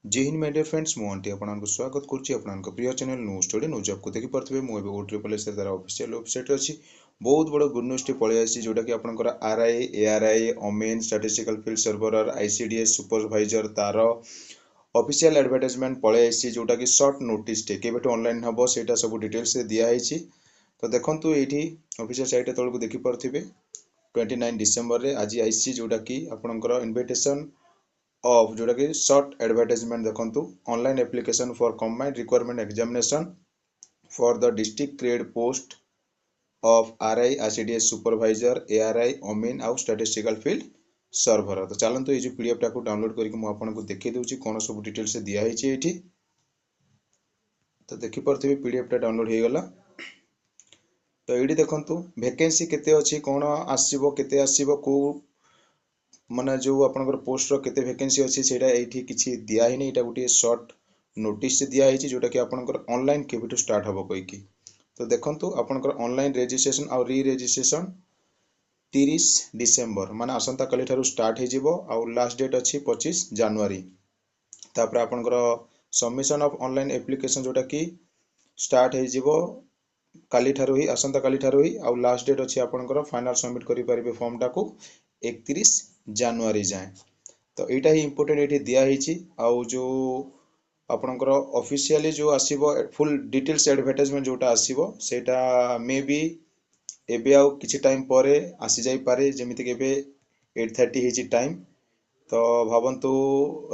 जय Hind my dear friends मुंटी आपको स्वागत करुच्ची आप प्रिय चैनल न्यूज स्टडी न्यूज आपको देखिपे मुझे OTRPLS तार ऑफिशियल वेबसाइट अच्छी बहुत बड़ गुड न्यूज टी पलि आसी जोटा कि आपंकर RI ARI Amin statistical field surveyor ICDS supervisor तार ऑफिशियल एडवर्टाइजमेंट पलि आसी जोटा कि शॉर्ट नोटिस टे केबेठु ऑनलाइन हबो सेटा सब डिटेल्स दिया है। तो देखंतु एठी ऑफिशियल साइट तळको देखि परथिबे 29 डिसेंबर रे आज आईसी जोटा कि आपनकर इनविटेशन ऑफ जोटा कि शॉर्ट एडवर्टाइजमेंट देखंतु online application for combined requirement examination for the district grade post of RI ICDS supervisor ARI Amin आउ स्टैटिस्टिकल फील्ड सर्वर। तो चलते ये PDF टाको डाउनलोड करके मु आपनको देखै दउची कोन सब डिटेल्स दिया है एठी। तो देखि परथिबे PDF टा डाउनलोड हे गला। तो एठी देखंतु वैकेंसी केते अछि कोन आसीबो केते आसीबो को माने जो आपनकर पोस्ट रो केते वैकेंसी अछि सेटा एठी किछि दिया ही नै। एटा गुटे शॉर्ट नोटिस से दिया हिची जोटा कि आपनकर ऑनलाइन केबिटु स्टार्ट हबो कोइ की। तो देखंतु आपनकर ऑनलाइन रजिस्ट्रेशन और री रजिस्ट्रेशन 30 डिसेंबर माने आसंता कली थारु स्टार्ट हे जिवो और लास्ट डेट अछि 25 जनवरी। तापर आपनकर सबमिशन ऑफ ऑनलाइन एप्लिकेशन जोटा कि स्टार्ट हे जिवो काली थारु ही आसंता काली थारु ही और लास्ट डेट अछि आपनकर फाइनल सबमिट करि परिबे फॉर्म टाको 31 जनवरी जाए। तो एटा ही इंपोर्टेंट एठी दिया हिची आउ जो आपनकर ऑफिशियली जो आसीबो फुल डिटेल्स एडवर्टाइजमेंट जोटा आसीबो सेटा मे बी एबे आउ किछि टाइम परे आसी जाई पारे जेमिति के बे 8:30 हिची टाइम। तो भाबंतु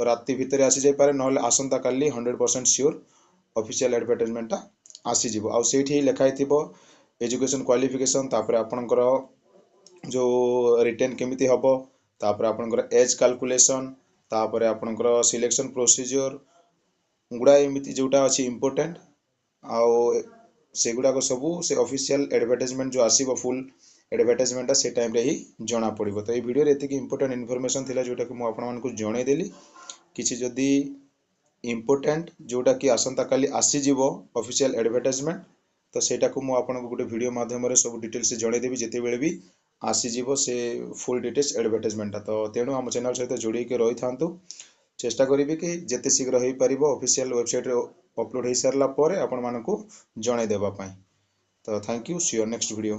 राति भितरे आसी जाई पारे नहले आसंता काली 100% श्योर ऑफिशियल एडवर्टाइजमेंट ता आसी जिवो आउ सेठी लिखाई थिबो एजुकेशन क्वालिफिकेशन तापर आपनकर जो रिटर्न केमिति हबो तापर आपनकर एज कैलकुलेशन तापर आपनकर सिलेक्शन प्रोसीजर गुडा एमिति जोटा अछि इंपोर्टेंट आउ से गुडा को सब से ऑफिशियल एडवर्टाइजमेंट जो आसीबो फुल एडवर्टाइजमेंट से टाइम रे ही जणा पड़िबो। तो ए वीडियो रे एतिकी इंपोर्टेंट इन्फॉर्मेशन थिला जोटा कि मु आपन मानकु जणै देली किछि जदी इंपोर्टेंट जोटा कि आसंता काली आसी जिवो ऑफिशियल एडवर्टाइजमेंट तो सेटा को मु आपन को गुटे वीडियो माध्यम रे सब डिटेल्स जणै देबी जेते बेले भी आसीजिवो से फुल डिटेल्स एडवर्टाइजमेंट। तो तेणु आम चैनल सहित जोड़ी के रही था चेष्टा करी कि जिते शीघ्र हो पार ऑफिशियल वेबसाइट रे अपलोड हो सारा पर आपण मानकु जणै देबा पई। तो thank you see your next video.